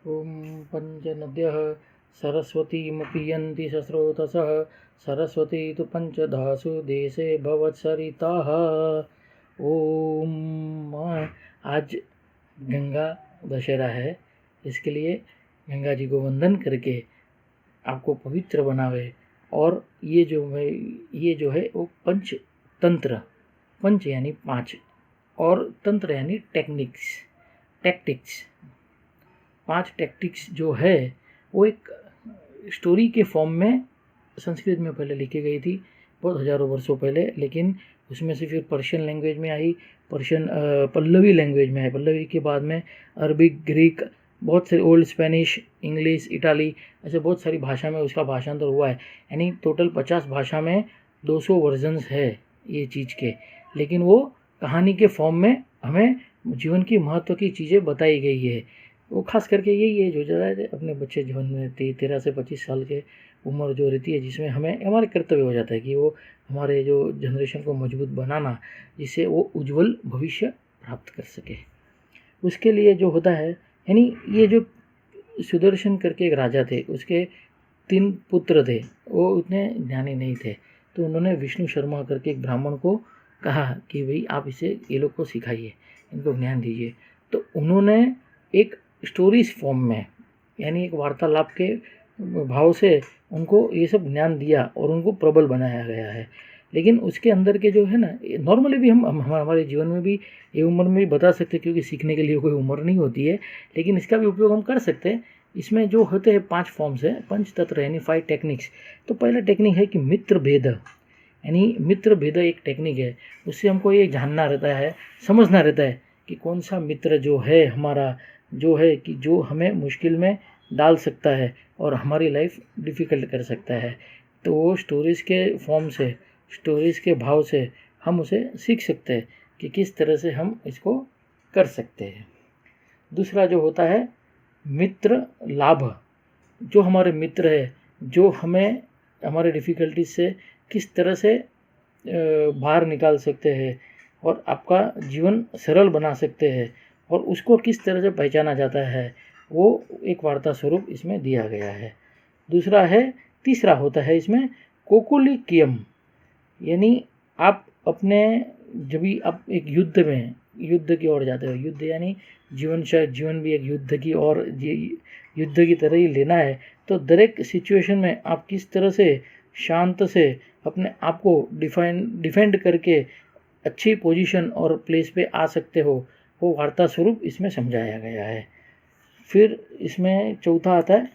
ॐ पञ्चनद्यः सरस्वतीमपि यन्ति सस्रोतसः सरस्वती तु पंचधासु देशे भवत्सरिताः। ओम। आज गंगा दशहरा है, इसके लिए गंगा जी को वंदन करके आपको पवित्र बनावे। और ये जो है वो पंच तंत्र, पंच यानी 5 और तंत्र यानी टैक्टिक्स 5 टैक्टिक्स जो है वो एक स्टोरी के फॉर्म में संस्कृत में पहले लिखी गई थी, बहुत हज़ारों वर्षों पहले। लेकिन उसमें से फिर पर्शियन लैंग्वेज में आई, पल्लवी लैंग्वेज में आई, पल्लवी के बाद में अरबिक, ग्रीक, बहुत सारी ओल्ड स्पेनिश, इंग्लिश, इटाली, ऐसे बहुत सारी भाषा में उसका भाषांतर हुआ है। यानी टोटल 50 भाषा में 200 वर्जन्स है ये चीज़ के। लेकिन वो कहानी के फॉर्म में हमें जीवन की महत्व की चीज़ें बताई गई है। वो खास करके यही है जो ज़्यादा है अपने बच्चे जीवन में 13 से 25 साल के उम्र जो रहती है, जिसमें हमें हमारे कर्तव्य हो जाता है कि वो हमारे जो जनरेशन को मजबूत बनाना, जिससे वो उज्जवल भविष्य प्राप्त कर सके। उसके लिए जो होता है, यानी ये जो सुदर्शन करके एक राजा थे, उसके 3 पुत्र थे, वो उतने ज्ञानी नहीं थे। तो उन्होंने विष्णु शर्मा करके एक ब्राह्मण को कहा कि भाई आप इसे ये लोग को सिखाइए, इनको ज्ञान दीजिए। तो उन्होंने एक स्टोरीज फॉर्म में, यानी एक वार्तालाप के भाव से उनको ये सब ज्ञान दिया और उनको प्रबल बनाया गया है। लेकिन उसके अंदर के जो है ना, नॉर्मली भी हम हमारे जीवन में भी ये उम्र में भी बता सकते हैं, क्योंकि सीखने के लिए कोई उम्र नहीं होती है। लेकिन इसका भी उपयोग हम कर सकते हैं। इसमें जो होते हैं 5 फॉर्म्स है, पंच तत्व यानी 5 टेक्निक्स। तो पहला टेक्निक है कि मित्र भेद, यानी मित्र भेद एक टेक्निक है। उससे हमको ये जानना रहता है, समझना रहता है कि कौन सा मित्र जो है हमारा, जो है कि जो हमें मुश्किल में डाल सकता है और हमारी लाइफ डिफ़िकल्ट कर सकता है। तो वो स्टोरीज़ के फॉर्म से, स्टोरीज़ के भाव से हम उसे सीख सकते हैं कि किस तरह से हम इसको कर सकते हैं। दूसरा जो होता है मित्र लाभ, जो हमारे मित्र है, जो हमें हमारे डिफ़िकल्टीज से किस तरह से बाहर निकाल सकते हैं और आपका जीवन सरल बना सकते हैं, और उसको किस तरह से पहचाना जाता है, वो एक वार्ता स्वरूप इसमें दिया गया है। दूसरा है, तीसरा होता है इसमें कोकुलिकियम, यानी आप अपने, जब भी आप एक युद्ध की ओर जाते हो, युद्ध यानी जीवन, शायद जीवन भी एक युद्ध की ओर, युद्ध की तरह ही लेना है। तो दरेक सिचुएशन में आप किस तरह से शांत से अपने आप को डिफेंड करके अच्छी पोजीशन और प्लेस पे आ सकते हो, वो वार्ता स्वरूप इसमें समझाया गया है। फिर इसमें चौथा आता है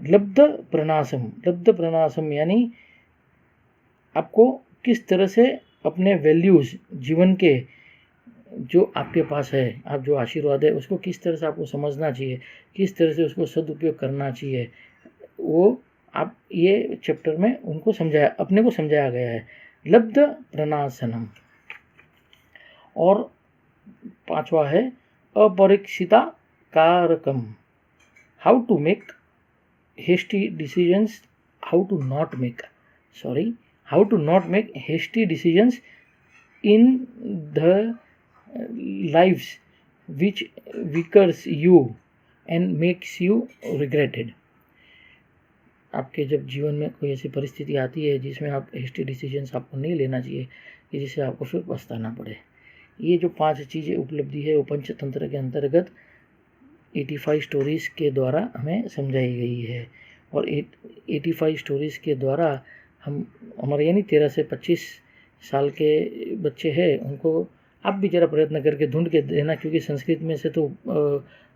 लब्ध प्रणासम, यानी आपको किस तरह से अपने वैल्यूज़ जीवन के जो आपके पास है, आप जो आशीर्वाद है उसको किस तरह से आपको समझना चाहिए, किस तरह से उसको सदुपयोग करना चाहिए, वो आप ये चैप्टर में उनको अपने को समझाया गया है, लब्ध प्रणासनम। और 5वां है अपरीक्षिता कारकम, how to make hasty decisions, how to not make hasty decisions in the lives which weakens you and makes you regretted। आपके जब जीवन में कोई ऐसी परिस्थिति आती है जिसमें आप हेस्टी डिसीजंस आपको नहीं लेना चाहिए, कि जिससे आपको फिर पछताना पड़े। ये जो 5 चीज़ें उपलब्धि है वो पंचतंत्र के अंतर्गत 85 स्टोरीज़ के द्वारा हमें समझाई गई है। और 85 स्टोरीज़ के द्वारा हम हमारे, यानी 13 से 25 साल के बच्चे हैं, उनको आप भी ज़रा प्रयत्न करके ढूंढ के देना, क्योंकि संस्कृत में से तो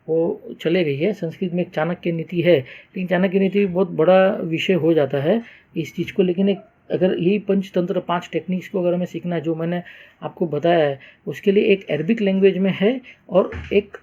वो चले गई है। संस्कृत में एक चाणक्य नीति है, लेकिन चाणक्य नीति बहुत बड़ा विषय हो जाता है इस चीज़ को। लेकिन एक अगर यही पंचतंत्र 5 टेक्निक्स को अगर हमें सीखना है, जो मैंने आपको बताया है, उसके लिए एक अरबिक लैंग्वेज में है और एक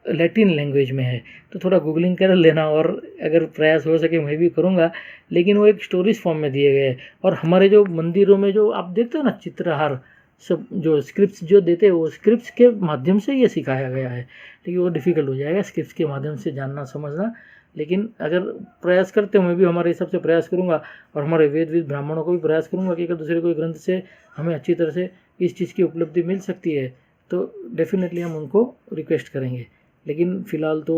लैटिन लैंग्वेज में है। तो थोड़ा गूगलिंग कर लेना, और अगर प्रयास हो सके मैं भी करूँगा। लेकिन वो एक स्टोरीज फॉर्म में दिए गए। और हमारे जो मंदिरों में जो आप देखते हो ना, चित्रहार सब जो स्क्रिप्ट्स जो देते हैं, वो स्क्रिप्ट्स के माध्यम से ये सिखाया गया है। लेकिन वो डिफ़िकल्ट हो जाएगा स्क्रिप्ट्स के माध्यम से जानना समझना। लेकिन अगर प्रयास करते हो, मैं भी हमारे हिसाब से प्रयास करूँगा, और हमारे वेद ब्राह्मणों को भी प्रयास करूँगा कि अगर दूसरे कोई ग्रंथ से हमें अच्छी तरह से इस चीज़ की उपलब्धि मिल सकती है तो डेफिनेटली हम उनको रिक्वेस्ट करेंगे। लेकिन फ़िलहाल तो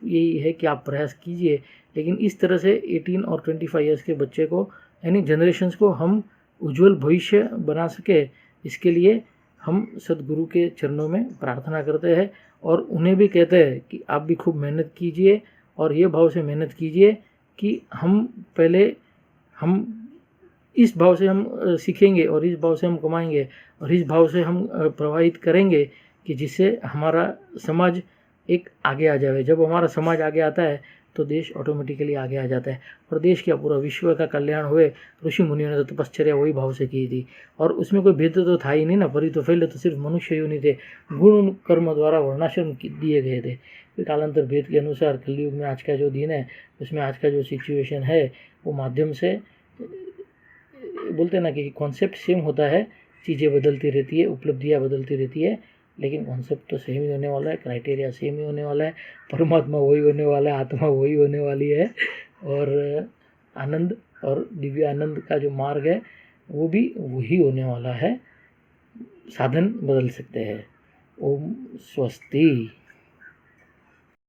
यही है कि आप प्रयास कीजिए, लेकिन इस तरह से 18 और 25 ईयर्स के बच्चे को, यानी जनरेशन्स को हम उज्जवल भविष्य बना सके, इसके लिए हम सदगुरु के चरणों में प्रार्थना करते हैं और उन्हें भी कहते हैं कि आप भी खूब मेहनत कीजिए और ये भाव से मेहनत कीजिए कि हम इस भाव से हम सीखेंगे और इस भाव से हम कमाएंगे और इस भाव से हम प्रवाहित करेंगे कि जिससे हमारा समाज एक आगे आ जाए। जब हमारा समाज आगे आता है तो देश ऑटोमेटिकली आगे आ जाता है और देश क्या पूरा विश्व का कल्याण हुए। ऋषि मुनियों ने तो तपश्चर्या वही भाव से की थी और उसमें कोई भेद तो था ही नहीं ना, परी तो पहले तो सिर्फ मनुष्य योनि थे, गुण कर्म द्वारा वर्णाश्रम दिए गए थे। फिर कालांतर भेद के अनुसार कलयुग में आज का जो दिन है उसमें आज का जो सिचुएशन है वो माध्यम से बोलते हैं ना कि कॉन्सेप्ट सेम होता है, चीज़ें बदलती रहती है, उपलब्धियाँ बदलती रहती है, लेकिन कॉन्सेप्ट तो सेम ही होने वाला है, क्राइटेरिया सेम ही होने वाला है, परमात्मा वही होने वाला है, आत्मा वही होने वाली है और आनंद और दिव्य आनंद का जो मार्ग है वो भी वही होने वाला है। साधन बदल सकते हैं। ओम स्वस्ति।